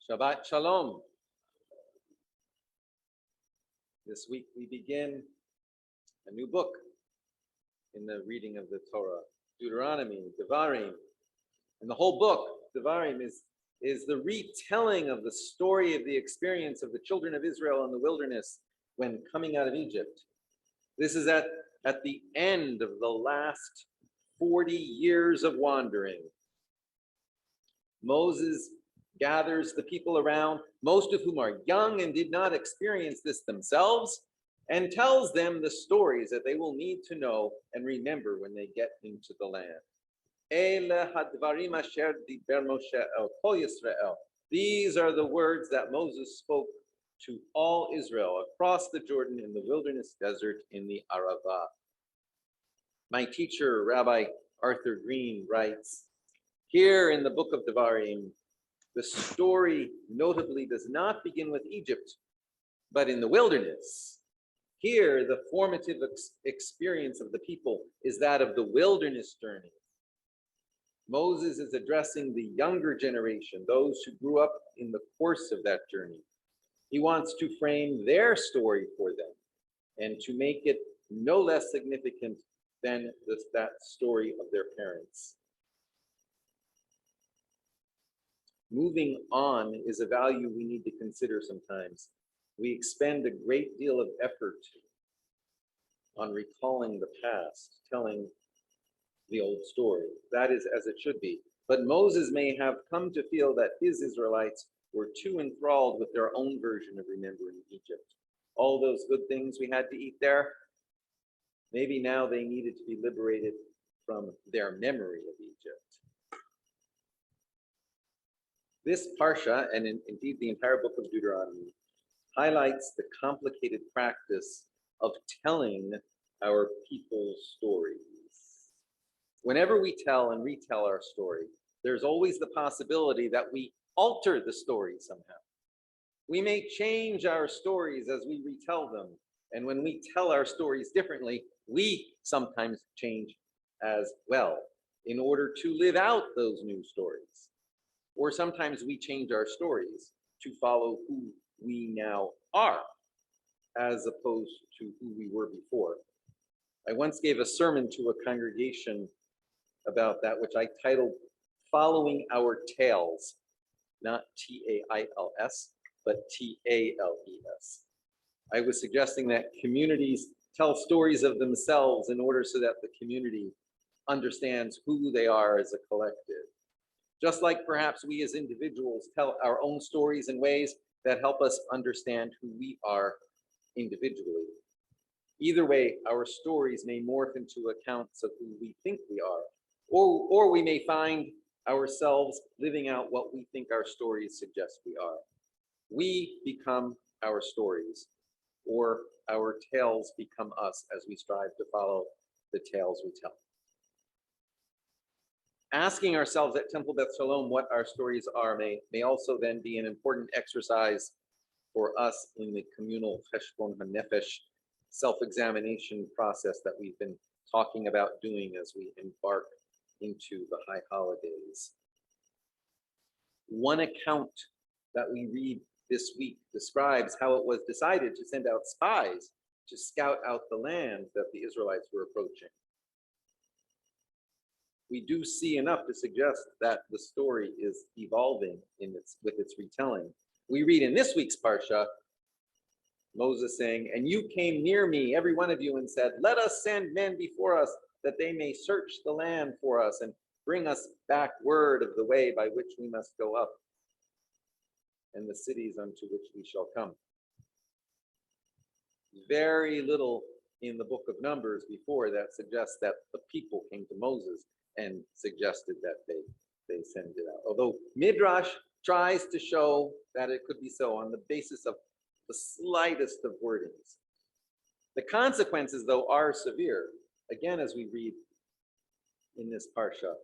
Shabbat Shalom. This week we begin a new book in the reading of the Torah, Deuteronomy, Devarim. And the whole book, Devarim, is the retelling of the story of the experience of the children of Israel in the wilderness when coming out of Egypt. This is at the end of the last 40 years of wandering. Moses gathers the people around, most of whom are young and did not experience this themselves, and tells them the stories that they will need to know and remember when they get into the land. These are the words that Moses spoke to all Israel across the Jordan in the wilderness desert in the Arava. My teacher, Rabbi Arthur Green, writes, here in the book of Devarim, the story notably does not begin with Egypt, but in the wilderness. Here, the formative experience of the people is that of the wilderness journey. Moses is addressing the younger generation, those who grew up in the course of that journey. He wants to frame their story for them and to make it no less significant than that story of their parents. Moving on is a value we need to consider sometimes. We expend a great deal of effort on recalling the past, telling the old story. That is as it should be. But Moses may have come to feel that his Israelites were too enthralled with their own version of remembering Egypt. All those good things we had to eat there, maybe now they needed to be liberated from their memory of Egypt. This Parsha, and indeed the entire book of Deuteronomy, highlights the complicated practice of telling our people's stories. Whenever we tell and retell our story, there's always the possibility that we alter the story somehow. We may change our stories as we retell them, and when we tell our stories differently, we sometimes change as well in order to live out those new stories. Or sometimes we change our stories to follow who we now are, as opposed to who we were before. I once gave a sermon to a congregation about that, which I titled Following Our Tales, not T-A-I-L-S, but T-A-L-E-S. I was suggesting that communities tell stories of themselves in order so that the community understands who they are as a collective. Just like perhaps we as individuals tell our own stories in ways that help us understand who we are individually. Either way, our stories may morph into accounts of who we think we are, or we may find ourselves living out what we think our stories suggest we are. We become our stories, or our tales become us as we strive to follow the tales we tell. Asking ourselves at Temple Beth Shalom what our stories are may also then be an important exercise for us in the communal Cheshbon HaNefesh self-examination process that we've been talking about doing as we embark into the high holidays. One account that we read this week describes how it was decided to send out spies to scout out the land that the Israelites were approaching. We do see enough to suggest that the story is evolving with its retelling. We read in this week's Parsha, Moses saying, "And you came near me, every one of you, and said, 'Let us send men before us, that they may search the land for us and bring us back word of the way by which we must go up, and the cities unto which we shall come.'" Very little in the book of Numbers before that suggests that the people came to Moses and suggested that they send it out. Although Midrash tries to show that it could be so on the basis of the slightest of wordings. The consequences, though, are severe, again, as we read in this Parsha.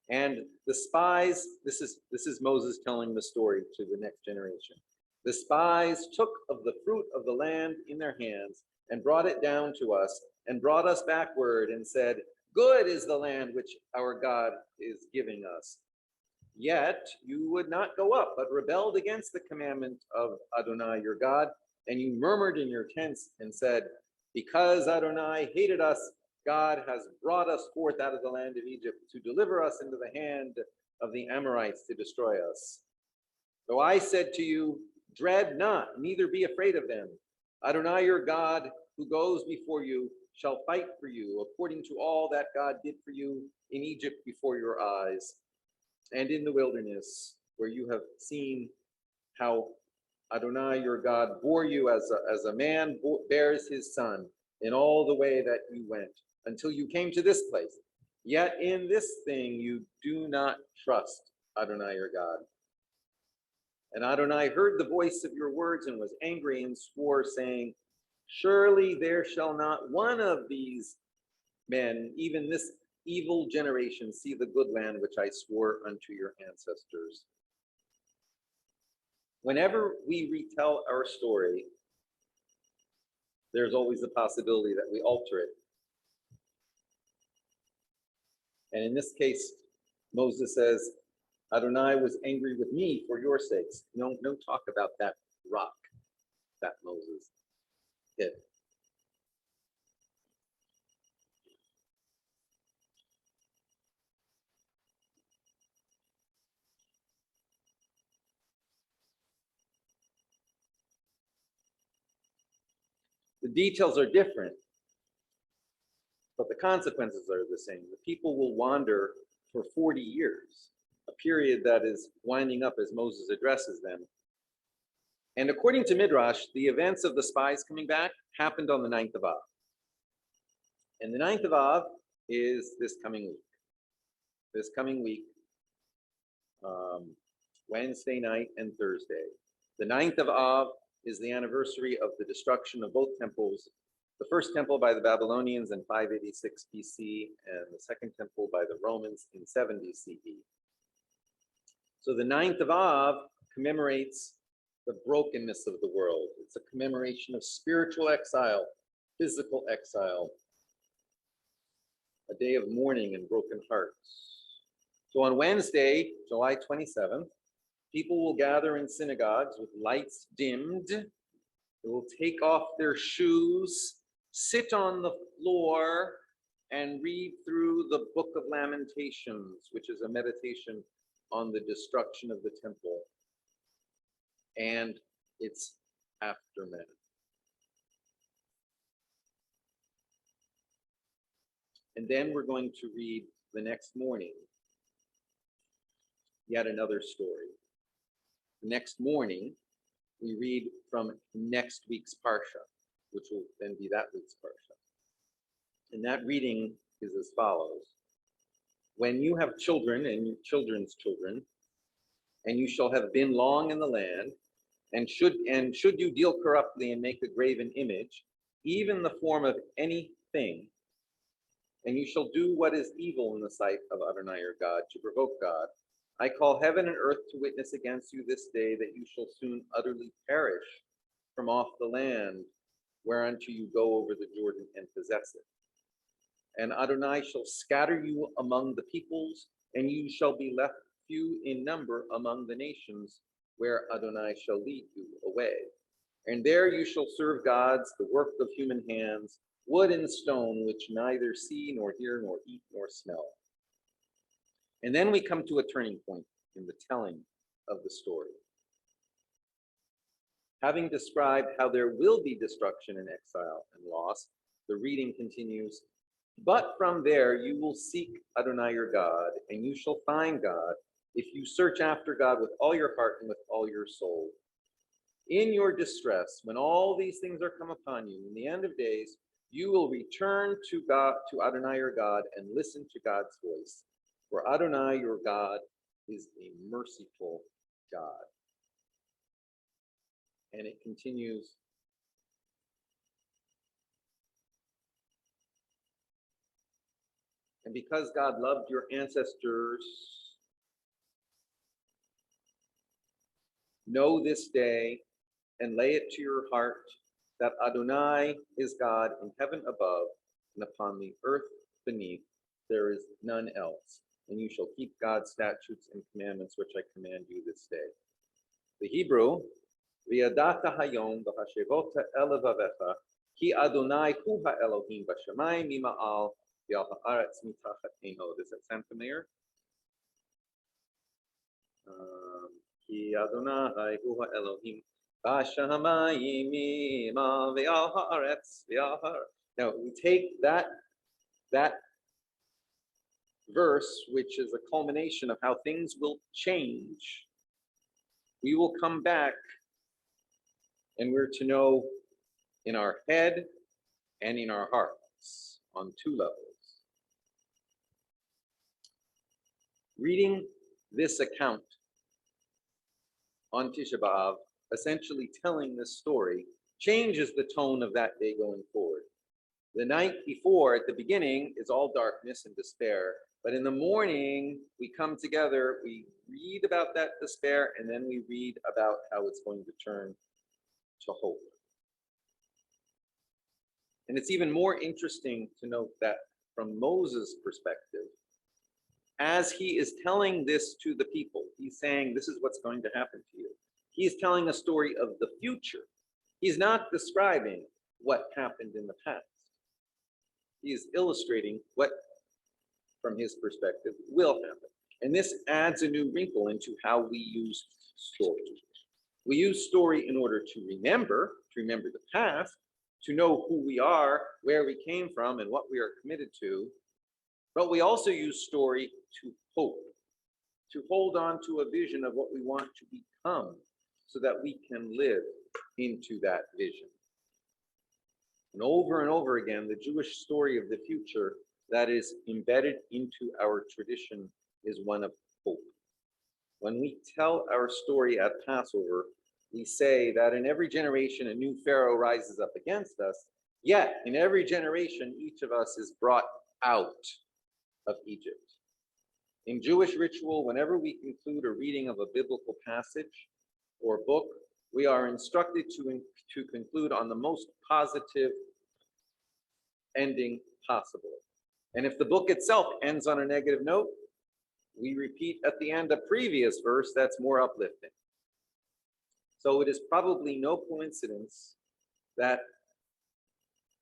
And the spies, this is Moses telling the story to the next generation. The spies took of the fruit of the land in their hands and brought it down to us and brought us back word and said, "Good is the land which our God is giving us." Yet you would not go up, but rebelled against the commandment of Adonai your God, and you murmured in your tents and said, because Adonai hated us, God has brought us forth out of the land of Egypt to deliver us into the hand of the Amorites to destroy us. So I said to you, dread not, neither be afraid of them. Adonai your God, who goes before you, shall fight for you, according to all that God did for you in Egypt before your eyes, and in the wilderness, where you have seen how Adonai your God bore you as a man bears his son in all the way that you went, until you came to this place. Yet in this thing you do not trust Adonai your God. And Adonai heard the voice of your words and was angry and swore, saying, surely there shall not one of these men, even this evil generation, see the good land which I swore unto your ancestors. Whenever we retell our story, there's always the possibility that we alter it. And in this case, Moses says, Adonai was angry with me for your sakes. No talk about that rock that Moses hit. The details are different, but the consequences are the same. The people will wander for 40 years, a period that is winding up as Moses addresses them. And according to Midrash, the events of the spies coming back happened on the 9th of Av. And the 9th of Av is this coming week. This coming week, Wednesday night and Thursday. The 9th of Av is the anniversary of the destruction of both temples. The first temple by the Babylonians in 586 BC, and the second temple by the Romans in 70 CE. So the 9th of Av commemorates the brokenness of the world. It's a commemoration of spiritual exile, physical exile, a day of mourning and broken hearts. So on Wednesday, July 27th, people will gather in synagogues with lights dimmed. They will take off their shoes, sit on the floor, and read through the Book of Lamentations, which is a meditation on the destruction of the temple and its aftermath. And then we're going to read the next morning yet another story. The next morning, we read from next week's Parsha, which will then be that week's Parsha. And that reading is as follows. When you have children and your children's children, and you shall have been long in the land, and should you deal corruptly and make a graven image, even the form of anything, and you shall do what is evil in the sight of Adonai your God, to provoke God, I call heaven and earth to witness against you this day that you shall soon utterly perish from off the land whereunto you go over the Jordan and possess it. And Adonai shall scatter you among the peoples, and you shall be left few in number among the nations where Adonai shall lead you away. And there you shall serve gods, the work of human hands, wood and stone, which neither see nor hear nor eat nor smell. And then we come to a turning point in the telling of the story. Having described how there will be destruction and exile and loss, the reading continues, but from there you will seek Adonai your God, and you shall find God if you search after God with all your heart and with all your soul. In your distress, when all these things are come upon you, in the end of days, you will return to God, to Adonai your God, and listen to God's voice. For Adonai your God is a merciful God. And it continues. And because God loved your ancestors, know this day and lay it to your heart that Adonai is God in heaven above and upon the earth beneath. There is none else. and you shall keep God's statutes and commandments, which I command you this day. The Hebrew, V'yadata hayom v'hashevota elevavecha, ki Adonai hu ha'elohim b'shamayim mima'al v'al ha'aretz mitachat eino. Does that sound familiar? Ki Adonai hu ha'elohim b'shamayim mima'al v'al ha'aretz v'al ha'aretz. Now we take that verse, which is a culmination of how things will change. We will come back, and we're to know in our head and in our hearts on two levels. Reading this account on Tisha B'Av, essentially telling this story, changes the tone of that day going forward. The night before, at the beginning, is all darkness and despair. But in the morning, we come together, we read about that despair, and then we read about how it's going to turn to hope. And it's even more interesting to note that from Moses' perspective, as he is telling this to the people, he's saying, this is what's going to happen to you. He's telling a story of the future. He's not describing what happened in the past. He is illustrating what, from his perspective, will happen. And this adds a new wrinkle into how we use story. We use story in order to remember the past, to know who we are, where we came from, and what we are committed to. But we also use story to hope, to hold on to a vision of what we want to become so that we can live into that vision. And over again, the Jewish story of the future that is embedded into our tradition is one of hope. When we tell our story at Passover, we say that in every generation a new Pharaoh rises up against us, yet in every generation each of us is brought out of Egypt. In Jewish ritual, whenever we conclude a reading of a biblical passage or book, we are instructed to conclude on the most positive ending possible. And if the book itself ends on a negative note, we repeat at the end a previous verse that's more uplifting. So it is probably no coincidence that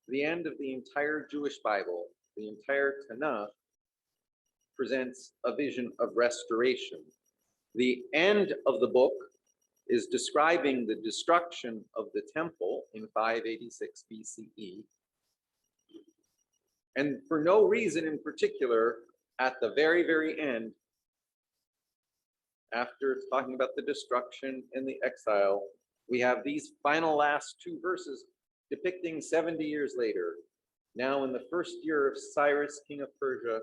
the end of the entire Jewish Bible, the entire Tanakh, presents a vision of restoration. The end of the book is describing the destruction of the temple in 586 BCE. And for no reason in particular, at the very, very end, after talking about the destruction and the exile, we have these final last two verses depicting 70 years later. Now in the first year of Cyrus, king of Persia,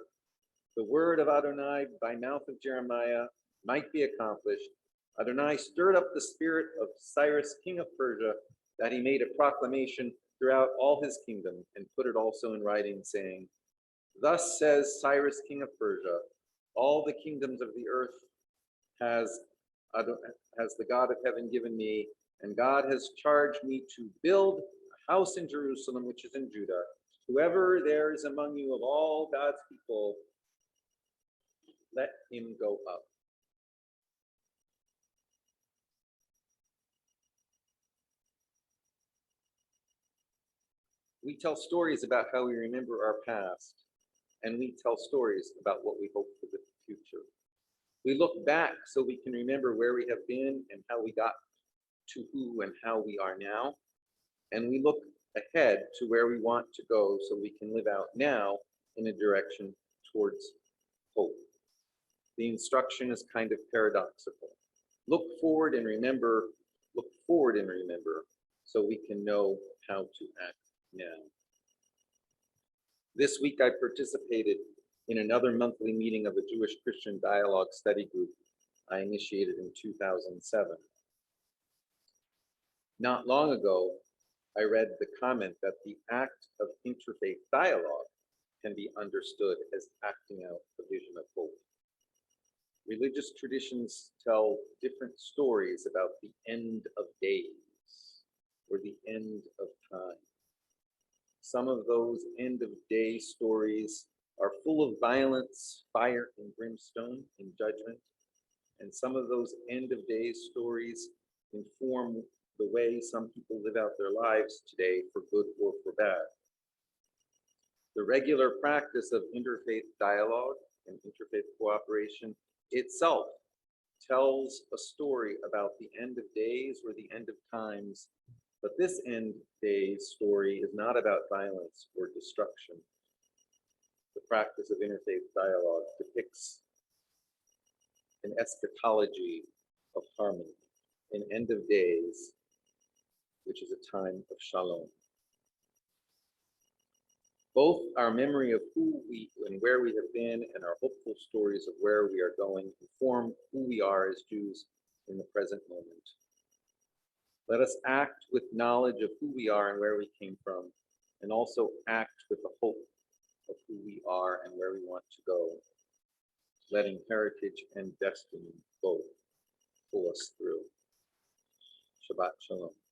the word of Adonai by mouth of Jeremiah might be accomplished. Adonai stirred up the spirit of Cyrus, king of Persia, that he made a proclamation throughout all his kingdom and put it also in writing, saying, thus says Cyrus, king of Persia, all the kingdoms of the earth has the God of heaven given me, and God has charged me to build a house in Jerusalem, which is in Judah. Whoever there is among you of all God's people, let him go up. We tell stories about how we remember our past, and we tell stories about what we hope for the future. We look back so we can remember where we have been and how we got to who and how we are now. And we look ahead to where we want to go so we can live out now in a direction towards hope. The instruction is kind of paradoxical. Look forward and remember, so we can know how to act now. This week I participated in another monthly meeting of a Jewish Christian dialogue study group I initiated in 2007. Not long ago, I read the comment that the act of interfaith dialogue can be understood as acting out a vision of hope. Religious traditions tell different stories about the end of days or the end of time. Some of those end of day stories are full of violence, fire, and brimstone in judgment. And some of those end of days stories inform the way some people live out their lives today, for good or for bad. The regular practice of interfaith dialogue and interfaith cooperation itself tells a story about the end of days or the end of times, but this end days story is not about violence or destruction. The practice of interfaith dialogue depicts an eschatology of harmony, an end of days, which is a time of shalom. Both our memory of who we and where we have been and our hopeful stories of where we are going inform who we are as Jews in the present moment. Let us act with knowledge of who we are and where we came from, and also act with the hope of who we are and where we want to go, letting heritage and destiny both pull us through. Shabbat Shalom.